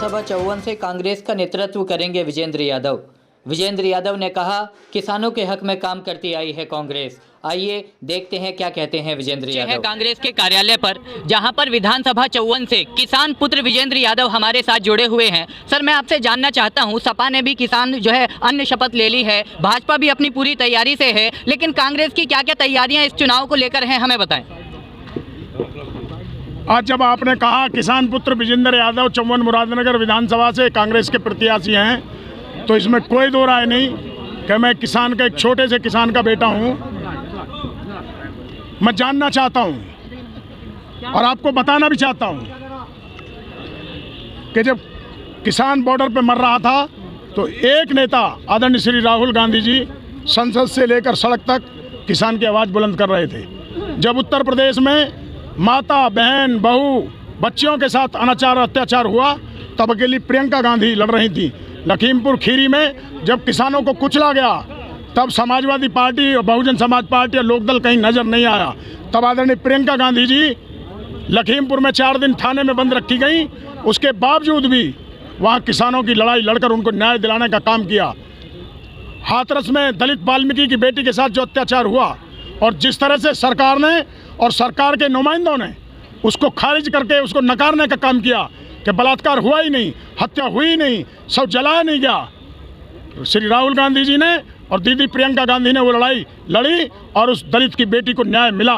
विधानसभा 54 से कांग्रेस का नेतृत्व करेंगे विजेंद्र यादव। विजेंद्र यादव ने कहा, किसानों के हक में काम करती आई है कांग्रेस। आइए देखते हैं क्या कहते हैं विजेंद्र यादव। कांग्रेस के कार्यालय पर, जहां पर विधानसभा 54 से किसान पुत्र विजेंद्र यादव हमारे साथ जुड़े हुए हैं। सर, मैं आपसे जानना चाहता हूं, सपा ने भी किसान जो है अन्य शपथ ले ली है, भाजपा भी अपनी पूरी तैयारी से है, लेकिन कांग्रेस की क्या क्या तैयारियां इस चुनाव को लेकर हैं, हमें बताएं। आज जब आपने कहा किसान पुत्र विजेंद्र यादव 54 मुरादनगर विधानसभा से कांग्रेस के प्रत्याशी हैं, तो इसमें कोई दो राय नहीं कि मैं किसान का, एक छोटे से किसान का बेटा हूं। मैं जानना चाहता हूं और आपको बताना भी चाहता हूं कि जब किसान बॉर्डर पे मर रहा था तो एक नेता आदरणीय श्री राहुल गांधी जी संसद से लेकर सड़क तक किसान की आवाज़ बुलंद कर रहे थे। जब उत्तर प्रदेश में माता, बहन, बहू, बच्चियों के साथ अनाचार अत्याचार हुआ, तब अकेली प्रियंका गांधी लड़ रही थी। लखीमपुर खीरी में जब किसानों को कुचला गया, तब समाजवादी पार्टी और बहुजन समाज पार्टी और लोकदल कहीं नजर नहीं आया। तब आदरणीय प्रियंका गांधी जी लखीमपुर में 4 दिन थाने में बंद रखी गई। उसके बावजूद भी वहाँ किसानों की लड़ाई लड़कर उनको न्याय दिलाने का काम किया। हाथरस में दलित वाल्मीकि की बेटी के साथ जो अत्याचार हुआ और जिस तरह से सरकार ने और सरकार के नुमाइंदों ने उसको खारिज करके उसको नकारने का काम किया कि बलात्कार हुआ ही नहीं, हत्या हुई ही नहीं, सब जलाया नहीं गया। श्री राहुल गांधी जी ने और दीदी प्रियंका गांधी ने वो लड़ाई लड़ी और उस दलित की बेटी को न्याय मिला।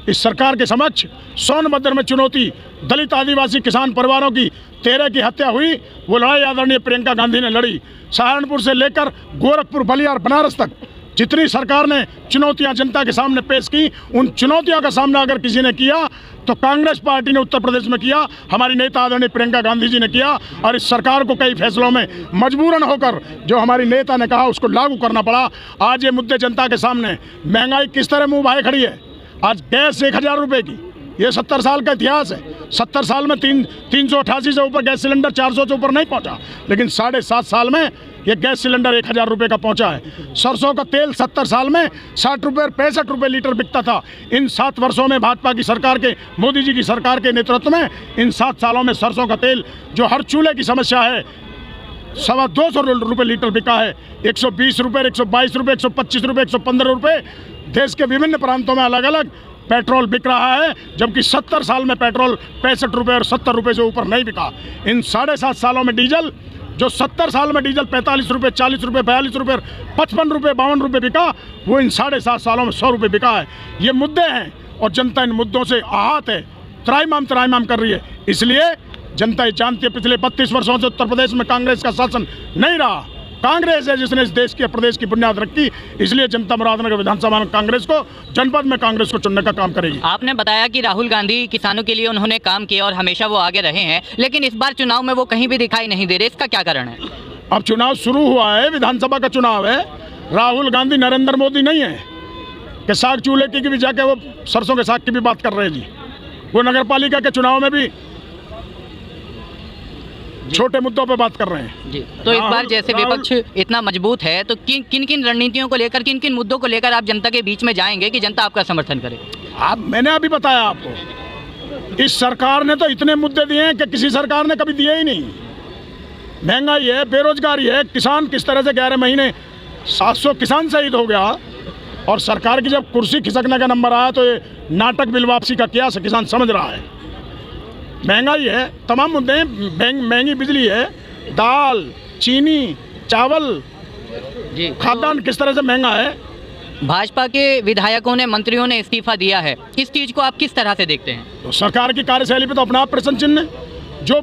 इस सरकार के समक्ष सोनभद्र में चुनौती, दलित आदिवासी किसान परिवारों की 13 की हत्या हुई, वो लड़ाई आदरणीय प्रियंका गांधी ने लड़ी। सहारनपुर से लेकर गोरखपुर, बलिया, बनारस तक जितनी सरकार ने चुनौतियां जनता के सामने पेश की, उन चुनौतियों का सामना अगर किसी ने किया तो कांग्रेस पार्टी ने उत्तर प्रदेश में किया, हमारी नेता आदरणीय प्रियंका गांधी जी ने किया। और इस सरकार को कई फैसलों में मजबूरन होकर जो हमारी नेता ने कहा उसको लागू करना पड़ा। आज ये मुद्दे जनता के सामने, महंगाई किस तरह मुँह भाए खड़ी है। आज गैस 1000 रुपये की, ये 70 साल का इतिहास है। 70 साल में 388 से ऊपर गैस सिलेंडर 400 से ऊपर नहीं पहुंचा, लेकिन 7.5 साल में ये गैस सिलेंडर 1000 रुपये का पहुंचा है। सरसों का तेल 70 साल में 60 रुपये और 65 रुपये लीटर बिकता था। इन 7 वर्षों में भाजपा की सरकार के, मोदी जी की सरकार के नेतृत्व में इन 7 सालों में सरसों का तेल जो हर चूल्हे की समस्या है, 225 रुपये लीटर बिका है। 120 रुपये, 122 रुपये, 125 रुपये, 115 रुपये देश के विभिन्न प्रांतों में अलग अलग पेट्रोल बिक रहा है, जबकि 70 साल में पेट्रोल 65 रुपये और 70 रुपये से ऊपर नहीं बिका। इन 7.5 सालों में डीजल, जो 70 साल में डीजल 45 रुपये, 40 रुपये, 42 रुपये, 55 रुपये, 52 रुपये बिका, वो इन 7.5 सालों में 100 रुपये बिका है। ये मुद्दे हैं और जनता इन मुद्दों से आहत है, त्राहिमाम कर रही है। इसलिए जनता ये जानती है, पिछले 32 वर्षों से उत्तर प्रदेश में कांग्रेस का शासन नहीं रहा। कांग्रेस है जिसने इस देश के प्रदेश की बुनियाद रखी। इसलिए जनता मुरादनगर विधानसभा में कांग्रेस को, जनपद में कांग्रेस को चुनने का काम करेगी। आपने बताया कि राहुल गांधी किसानों के लिए उन्होंने काम किया और हमेशा वो आगे रहे हैं, लेकिन इस बार चुनाव में वो कहीं भी दिखाई नहीं दे रहे। इसका क्या कारण है? अब चुनाव शुरू हुआ है, विधानसभा का चुनाव है। राहुल गांधी नरेंद्र मोदी नहीं है कि साग चूल्हे की भी जाके वो सरसों के साग की भी बात कर रहे हैं जी। वो नगर पालिका के चुनाव में भी छोटे मुद्दों पे बात कर रहे हैं जी। तो इस बार जैसे विपक्ष इतना मजबूत है, तो किन किन रणनीतियों को लेकर, किन किन मुद्दों को लेकर आप जनता के बीच में जाएंगे कि जनता आपका समर्थन करे? मैंने अभी बताया आपको, इस सरकार ने तो इतने मुद्दे दिए हैं कि किसी सरकार ने कभी दिए ही नहीं। महंगाई है, बेरोजगारी है, किसान किस तरह से 11 महीने 700 किसान शहीद हो गया, और सरकार की जब कुर्सी खिसकने का नंबर आया तो ये नाटक बिल वापसी का किया किसान समझ रहा है। महंगाई है, तमाम मुद्दे हैं, महंगी बिजली है, दाल, चीनी, चावल, खाद्यान्न किस तरह से महंगा है। भाजपा के विधायकों ने, मंत्रियों ने इस्तीफा दिया है, इस चीज़ को आप किस तरह से देखते हैं? तो सरकार की कार्यशैली पे तो अपना आप प्रश्न चिन्ह है। जो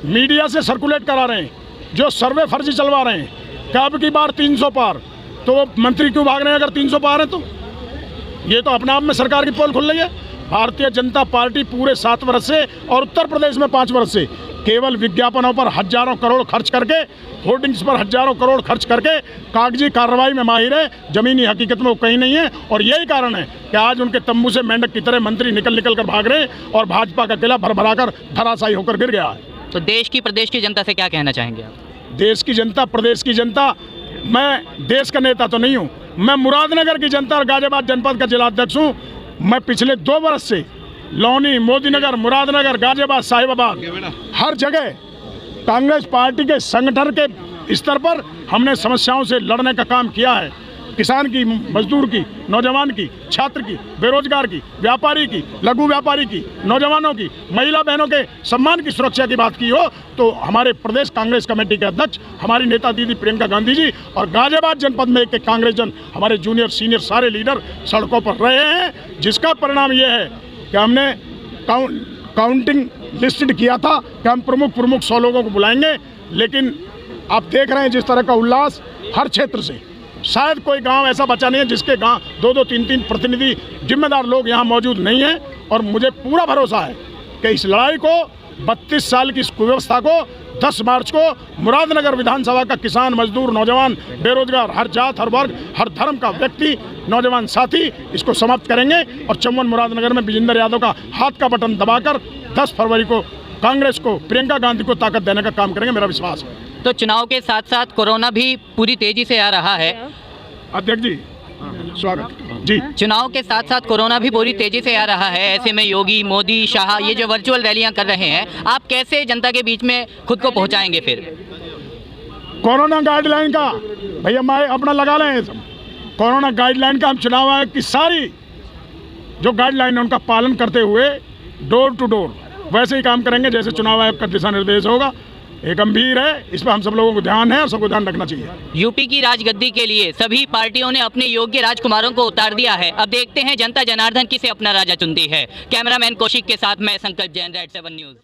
मीडिया से सर्कुलेट करा रहे हैं, जो सर्वे फर्जी चलवा रहे हैं कि अब की बार 300 पार, तो वो मंत्री क्यों भाग रहे हैं अगर 300 पार है तो? ये तो अपने आप में सरकार की पोल खुल रही है। भारतीय जनता पार्टी पूरे 7 वर्ष से और उत्तर प्रदेश में 5 वर्ष से केवल विज्ञापनों पर हजारों करोड़ खर्च करके, होर्डिंग्स पर हजारों करोड़ खर्च करके कागजी कार्रवाई में माहिर है, जमीनी हकीकत में वो कहीं नहीं है। और यही कारण है कि आज उनके तंबू से मेंढक की तरह मंत्री निकल कर भाग रहे हैं और भाजपा का किला भरभराकर धराशायी होकर गिर गया है। तो देश की, प्रदेश की जनता से क्या कहना चाहेंगे आप? देश की जनता, प्रदेश की जनता, मैं देश का नेता तो नहीं हूँ, मैं मुरादनगर की जनता और गाजियाबाद जनपद का जिलाध्यक्ष हूँ। मैं पिछले 2 वर्ष से लौनी, मोदीनगर, मुरादनगर, गाजियाबाद, साहिबाबाद, हर जगह कांग्रेस पार्टी के संगठन के स्तर पर हमने समस्याओं से लड़ने का काम किया है। किसान की, मजदूर की, नौजवान की, छात्र की, बेरोजगार की, व्यापारी की, लघु व्यापारी की, नौजवानों की, महिला बहनों के सम्मान की सुरक्षा की बात की हो तो हमारे प्रदेश कांग्रेस कमेटी के अध्यक्ष हमारी नेता दीदी प्रियंका गांधी जी और गाजियाबाद जनपद में के कांग्रेस जन हमारे जूनियर सीनियर सारे लीडर सड़कों पर रहे हैं, जिसका परिणाम ये है कि हमने काउंटिंग लिस्टेड किया था कि हम प्रमुख 100 लोगों को बुलाएंगे, लेकिन आप देख रहे हैं जिस तरह का उल्लास हर क्षेत्र से, शायद कोई गांव ऐसा बचा नहीं है जिसके गांव 2-2, 3-3 प्रतिनिधि जिम्मेदार लोग यहां मौजूद नहीं हैं। और मुझे पूरा भरोसा है कि इस लड़ाई को 32 साल की इस कुव्यवस्था को 10 मार्च को मुरादनगर विधानसभा का किसान, मजदूर, नौजवान, बेरोजगार, हर जात, हर वर्ग, हर धर्म का व्यक्ति, नौजवान साथी इसको समाप्त करेंगे और चौवन मुरादनगर में विजेंद्र यादव का हाथ का बटन दबाकर 10 फरवरी को कांग्रेस को, प्रियंका गांधी को ताकत देने का काम करेंगे, मेरा विश्वास है। तो चुनाव के साथ साथ कोरोना भी पूरी तेजी से आ रहा है। अध्यक्ष जी स्वागत जी। चुनाव के साथ साथ कोरोना भी पूरी तेजी से आ रहा है, ऐसे में योगी, मोदी, शाह ये जो वर्चुअल रैलियां कर रहे हैं, आप कैसे जनता के बीच में खुद को पहुंचाएंगे? फिर कोरोना गाइडलाइन का भैया मैं अपना लगा लें, कोरोना गाइडलाइन का हम चुनाव आयोग की सारी जो गाइडलाइन है उनका पालन करते हुए डोर टू डोर वैसे ही काम करेंगे जैसे चुनाव आयोग का दिशा निर्देश होगा। ये गंभीर है, इस पर हम सब लोगों को ध्यान है और सबको ध्यान रखना चाहिए। यूपी की राजगद्दी के लिए सभी पार्टियों ने अपने योग्य राजकुमारों को उतार दिया है। अब देखते हैं जनता जनार्दन किसे अपना राजा चुनती है। कैमरामैन कौशिक के साथ मैं संकल्प जैन, रेड 7 न्यूज़।